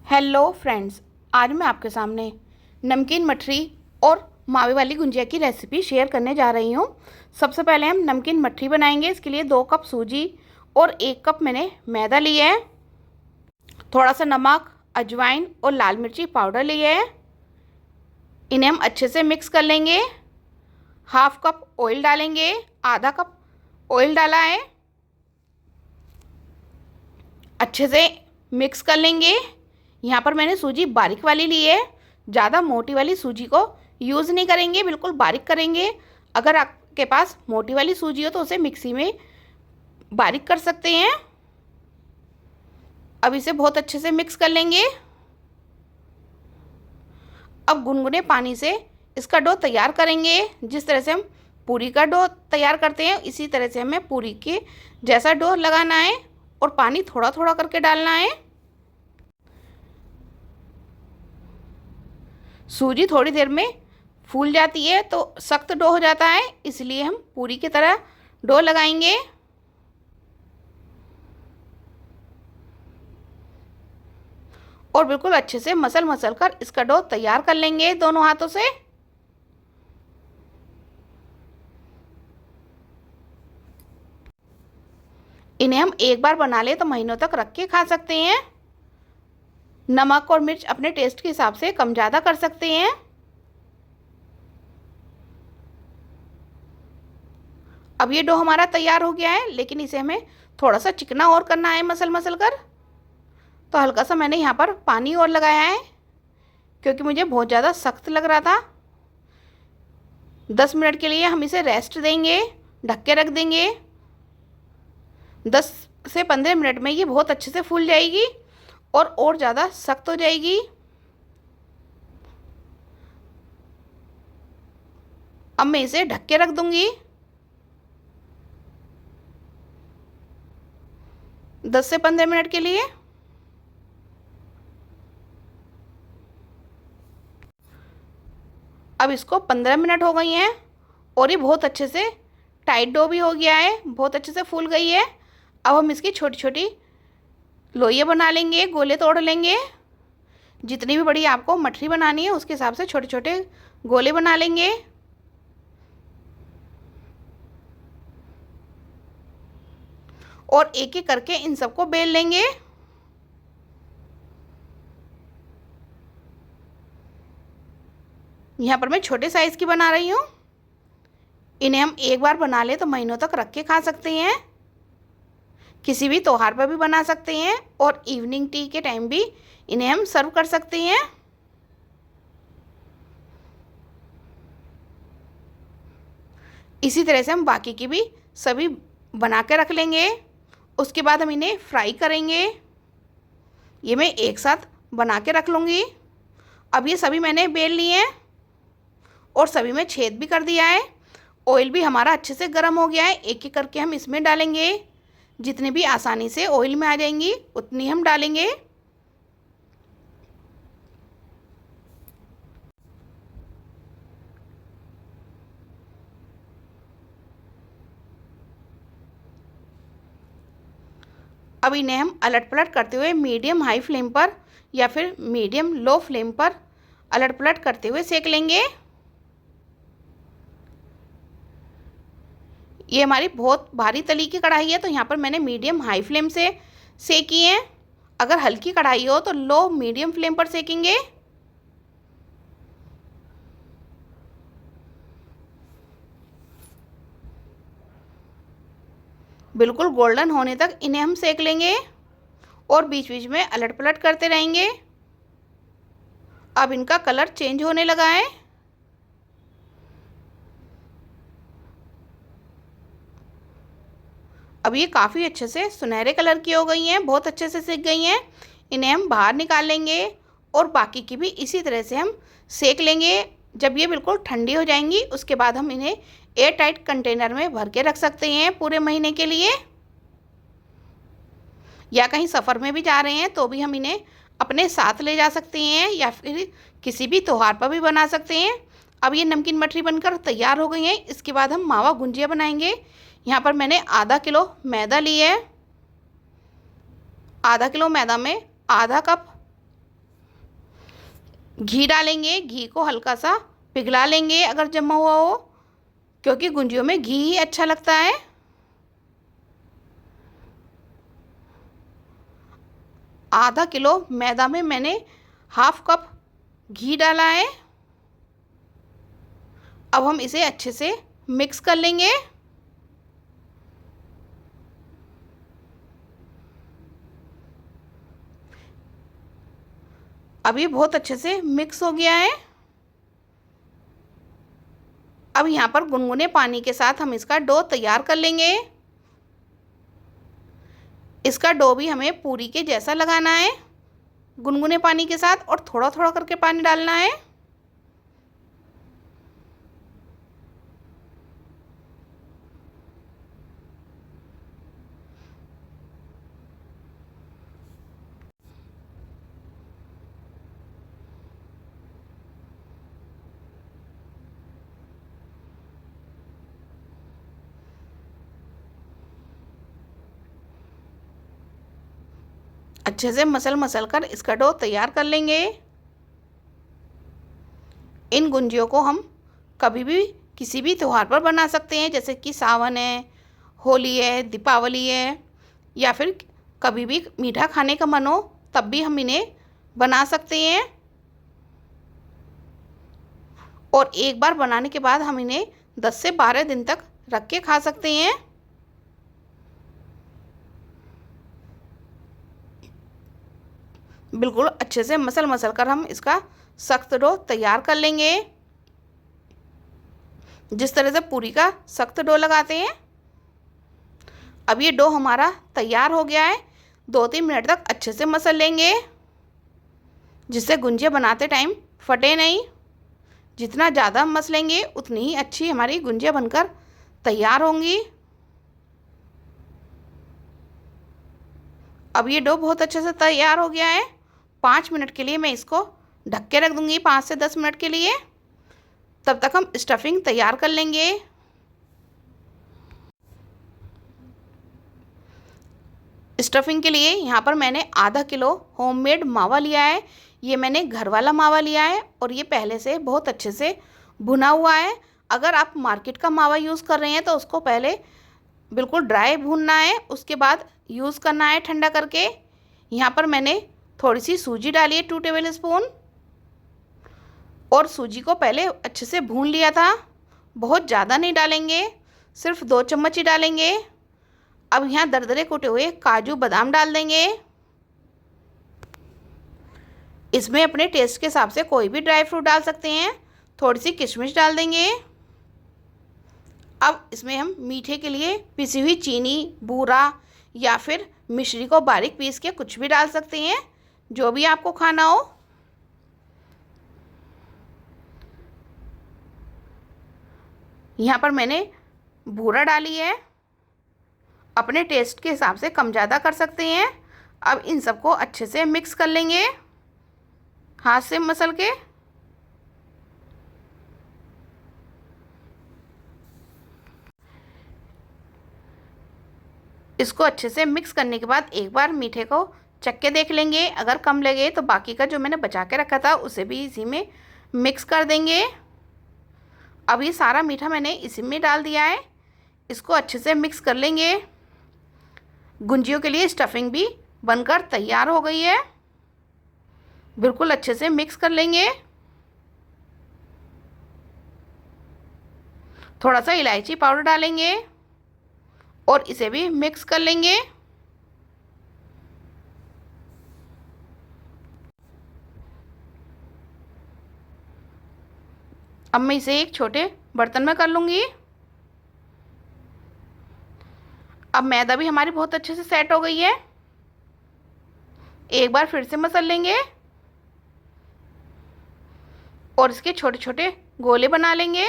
Hello friends, आज मैं आपके सामने नमकीन मठरी और मावे वाली गुंजिया की रेसिपी शेयर करने जा रही हूँ। सबसे पहले हम नमकीन मठरी बनाएंगे। इसके लिए 2 कप सूजी और 1 कप मैंने मैदा लिया है। थोड़ा सा नमक, अजवाइन और लाल मिर्ची पाउडर लिया है। इन्हें हम अच्छे से मिक्स कर लेंगे। हाफ कप ऑयल डालेंगे, आधा कप ऑयल डाला है। अच्छे से मिक्स कर लेंगे। यहाँ पर मैंने सूजी बारीक वाली ली है। ज़्यादा मोटी वाली सूजी को यूज़ नहीं करेंगे, बिल्कुल बारीक करेंगे। अगर आपके पास मोटी वाली सूजी हो तो उसे मिक्सी में बारीक कर सकते हैं। अब इसे बहुत अच्छे से मिक्स कर लेंगे। अब गुनगुने पानी से इसका डो तैयार करेंगे। जिस तरह से हम पूरी का डो तैयार करते हैं इसी तरह से हमें पूरी के जैसा डो लगाना है और पानी थोड़ा थोड़ा करके डालना है। सूजी थोड़ी देर में फूल जाती है तो सख्त डो हो जाता है, इसलिए हम पूरी की तरह डो लगाएंगे। और बिल्कुल अच्छे से मसल मसल कर इसका डो तैयार कर लेंगे दोनों हाथों से। इन्हें हम एक बार बना ले तो महीनों तक रख के खा सकते हैं। नमक और मिर्च अपने टेस्ट के हिसाब से कम ज़्यादा कर सकते हैं। अब ये डो हमारा तैयार हो गया है, लेकिन इसे हमें थोड़ा सा चिकना और करना है मसल मसल कर। तो हल्का सा मैंने यहाँ पर पानी और लगाया है क्योंकि मुझे बहुत ज़्यादा सख्त लग रहा था। 10 मिनट के लिए हम इसे रेस्ट देंगे, ढक के रख देंगे। 10 से 15 मिनट में ये बहुत अच्छे से फूल जाएगी और ज़्यादा सख्त हो जाएगी। अब मैं इसे ढक के रख दूंगी 10 से 15 मिनट के लिए। अब इसको 15 मिनट हो गई हैं और ये बहुत अच्छे से टाइट डो भी हो गया है, बहुत अच्छे से फूल गई है। अब हम इसकी छोटी छोटी लोइयाँ बना लेंगे, गोले तोड़ लेंगे। जितनी भी बड़ी आपको मठरी बनानी है उसके हिसाब से छोटे छोटे गोले बना लेंगे। और एक एक करके इन सबको बेल लेंगे। यहाँ पर मैं छोटे साइज़ की बना रही हूँ। इन्हें हम एक बार बना ले तो महीनों तक रख के खा सकते हैं। किसी भी त्योहार पर भी बना सकते हैं और इवनिंग टी के टाइम भी इन्हें हम सर्व कर सकते हैं। इसी तरह से हम बाकी की भी सभी बना के रख लेंगे। उसके बाद हम इन्हें फ्राई करेंगे। ये मैं एक साथ बना के रख लूँगी। अब ये सभी मैंने बेल लिए हैं और सभी में छेद भी कर दिया है। ऑयल भी हमारा अच्छे से गर्म हो गया है। एक एक करके हम इसमें डालेंगे। जितने भी आसानी से ऑयल में आ जाएंगी उतनी हम डालेंगे। अब इन्हें हम अलट पलट करते हुए मीडियम हाई फ्लेम पर या फिर मीडियम लो फ्लेम पर अलट पलट करते हुए सेक लेंगे। ये हमारी बहुत भारी तली की कढ़ाई है तो यहाँ पर मैंने मीडियम हाई फ्लेम से सेकी है। अगर हल्की कढ़ाई हो तो लो मीडियम फ्लेम पर सेकेंगे। बिल्कुल गोल्डन होने तक इन्हें हम सेक लेंगे और बीच बीच में अलट पलट करते रहेंगे। अब इनका कलर चेंज होने लगा है। अब ये काफ़ी अच्छे से सुनहरे कलर की हो गई हैं, बहुत अच्छे से सेक गई हैं। इन्हें हम बाहर निकाल लेंगे और बाकी की भी इसी तरह से हम सेक लेंगे। जब ये बिल्कुल ठंडी हो जाएंगी उसके बाद हम इन्हें एयर टाइट कंटेनर में भर के रख सकते हैं पूरे महीने के लिए। या कहीं सफ़र में भी जा रहे हैं तो भी हम इन्हें अपने साथ ले जा सकते हैं या फिर किसी भी त्योहार पर भी बना सकते हैं। अब ये नमकीन मठरी बनकर तैयार हो गई हैं। इसके बाद हम मावा गुंजिया बनाएंगे। यहाँ पर मैंने आधा किलो मैदा लिया है। आधा किलो मैदा में आधा कप घी डालेंगे, घी को हल्का सा पिघला लेंगे अगर जमा हुआ हो, क्योंकि गुंजियों में घी ही अच्छा लगता है। आधा किलो मैदा में मैंने हाफ कप घी डाला है। अब हम इसे अच्छे से मिक्स कर लेंगे। अब ये बहुत अच्छे से मिक्स हो गया है। अब यहाँ पर गुनगुने पानी के साथ हम इसका डो तैयार कर लेंगे। इसका डो भी हमें पूरी के जैसा लगाना है, गुनगुने पानी के साथ, और थोड़ा थोड़ा करके पानी डालना है। अच्छे से मसल मसल कर इसका डो तैयार कर लेंगे। इन गुंजियों को हम कभी भी किसी भी त्योहार पर बना सकते हैं, जैसे कि सावन है, होली है, दीपावली है, या फिर कभी भी मीठा खाने का मन हो तब भी हम इन्हें बना सकते हैं। और एक बार बनाने के बाद हम इन्हें 10 से 12 दिन तक रख के खा सकते हैं। बिल्कुल अच्छे से मसल मसल कर हम इसका सख्त डो तैयार कर लेंगे, जिस तरह से पूरी का सख्त डो लगाते हैं। अब ये डो हमारा तैयार हो गया है। 2-3 मिनट तक अच्छे से मसल लेंगे, जिससे गुंजिया बनाते टाइम फटे नहीं। जितना ज़्यादा हम मसलेंगे उतनी ही अच्छी हमारी गुंजिया बनकर तैयार होंगी। अब ये डो बहुत अच्छे से तैयार हो गया है। 5 मिनट के लिए मैं इसको ढक के रख दूंगी, 5 से 10 मिनट के लिए। तब तक हम स्टफिंग तैयार कर लेंगे। स्टफिंग के लिए यहाँ पर मैंने आधा किलो होममेड मावा लिया है। ये मैंने घर वाला मावा लिया है और ये पहले से बहुत अच्छे से भुना हुआ है। अगर आप मार्केट का मावा यूज़ कर रहे हैं तो उसको पहले बिल्कुल ड्राई भूनना है, उसके बाद यूज़ करना है ठंडा करके। यहाँ पर मैंने थोड़ी सी सूजी डाली है, 2 टेबल स्पून, और सूजी को पहले अच्छे से भून लिया था। बहुत ज़्यादा नहीं डालेंगे, सिर्फ 2 चम्मच ही डालेंगे। अब यहाँ दरदरे कुटे हुए काजू बादाम डाल देंगे। इसमें अपने टेस्ट के हिसाब से कोई भी ड्राई फ्रूट डाल सकते हैं। थोड़ी सी किशमिश डाल देंगे। अब इसमें हम मीठे के लिए पिसी हुई चीनी, बूरा या फिर मिश्री को बारीक पीस के कुछ भी डाल सकते हैं, जो भी आपको खाना हो। यहाँ पर मैंने बूरा डाली है, अपने टेस्ट के हिसाब से कम ज़्यादा कर सकते हैं। अब इन सबको अच्छे से मिक्स कर लेंगे हाथ से मसल के। इसको अच्छे से मिक्स करने के बाद एक बार मीठे को चख के देख लेंगे। अगर कम लगे तो बाकी का जो मैंने बचा के रखा था उसे भी इसी में मिक्स कर देंगे। अब ये सारा मीठा मैंने इसी में डाल दिया है। इसको अच्छे से मिक्स कर लेंगे। गुंजियों के लिए स्टफिंग भी बनकर तैयार हो गई है। बिल्कुल अच्छे से मिक्स कर लेंगे। थोड़ा सा इलायची पाउडर डालेंगे और इसे भी मिक्स कर लेंगे। अब मैं इसे एक छोटे बर्तन में कर लूँगी। अब मैदा भी हमारी बहुत अच्छे से सेट हो गई है। एक बार फिर से मसल लेंगे और इसके छोटे छोटे गोले बना लेंगे।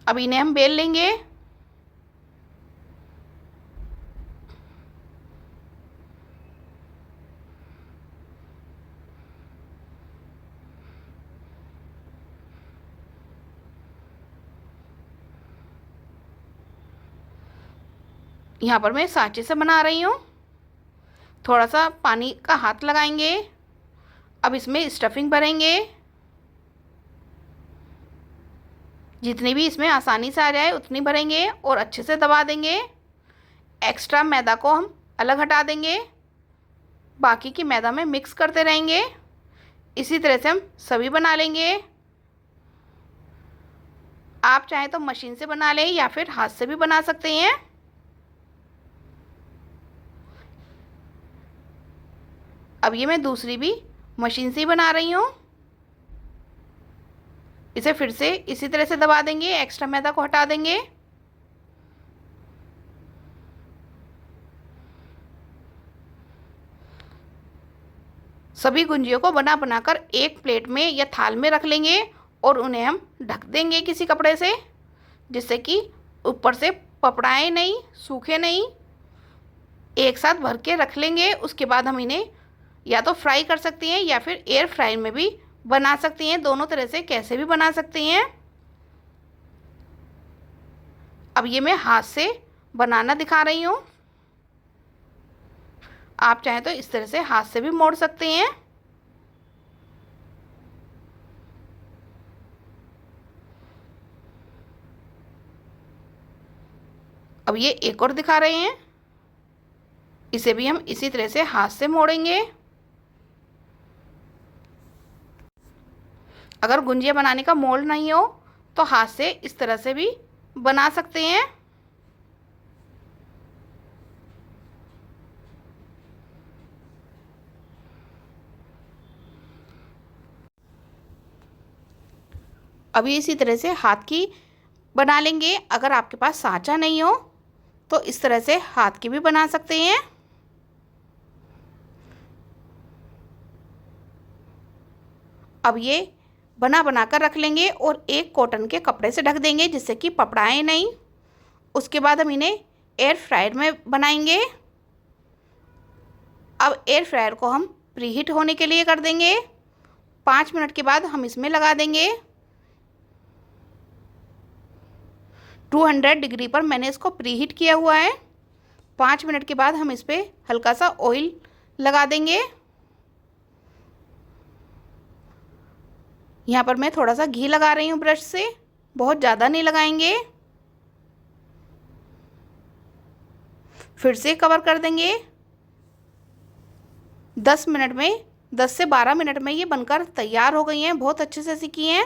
अब इन्हें हम बेल लेंगे। यहाँ पर मैं सांचे से बना रही हूँ। थोड़ा सा पानी का हाथ लगाएंगे। अब इसमें स्टफिंग भरेंगे, जितनी भी इसमें आसानी से आ जाए उतनी भरेंगे और अच्छे से दबा देंगे। एक्स्ट्रा मैदा को हम अलग हटा देंगे, बाकी की मैदा में मिक्स करते रहेंगे। इसी तरह से हम सभी बना लेंगे। आप चाहें तो मशीन से बना लें या फिर हाथ से भी बना सकते हैं। अब ये मैं दूसरी भी मशीन से ही बना रही हूँ। इसे फिर से इसी तरह से दबा देंगे, एक्स्ट्रा मैदा को हटा देंगे। सभी गुंजियों को बना बनाकर एक प्लेट में या थाल में रख लेंगे और उन्हें हम ढक देंगे किसी कपड़े से, जिससे कि ऊपर से पपड़ाएं नहीं, सूखे नहीं। एक साथ भर के रख लेंगे। उसके बाद हम इन्हें या तो फ्राई कर सकते हैं या फिर एयर फ्रायर में भी बना सकती हैं। दोनों तरह से कैसे भी बना सकती हैं। अब ये मैं हाथ से बनाना दिखा रही हूँ। आप चाहें तो इस तरह से हाथ से भी मोड़ सकते हैं। अब ये एक और दिखा रहे हैं, इसे भी हम इसी तरह से हाथ से मोड़ेंगे। अगर गुंजिया बनाने का मोल्ड नहीं हो तो हाथ से इस तरह से भी बना सकते हैं। अभी इसी तरह से हाथ की बना लेंगे। अगर आपके पास सांचा नहीं हो तो इस तरह से हाथ की भी बना सकते हैं। अब ये बना बना कर रख लेंगे और एक कॉटन के कपड़े से ढक देंगे, जिससे कि पपड़ाएं नहीं। उसके बाद हम इन्हें एयर फ्रायर में बनाएंगे। अब एयर फ्रायर को हम प्रीहीट होने के लिए कर देंगे। 5 मिनट के बाद हम इसमें लगा देंगे। 200 डिग्री पर मैंने इसको प्रीहीट किया हुआ है। 5 मिनट के बाद हम इस पर हल्का सा ऑयल लगा देंगे। यहाँ पर मैं थोड़ा सा घी लगा रही हूँ ब्रश से, बहुत ज़्यादा नहीं लगाएंगे। फिर से कवर कर देंगे। 10 मिनट में 10 से 12 मिनट में ये बनकर तैयार हो गई हैं। बहुत अच्छे से सीखी हैं।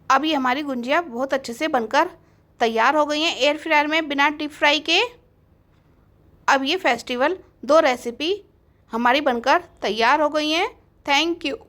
अब ये हमारी गुंजिया बहुत अच्छे से बनकर तैयार हो गई हैं एयर फ्रायर में बिना डीप फ्राई के। अब ये फेस्टिवल 2 रेसिपी हमारी बनकर तैयार हो गई हैं। Thank you.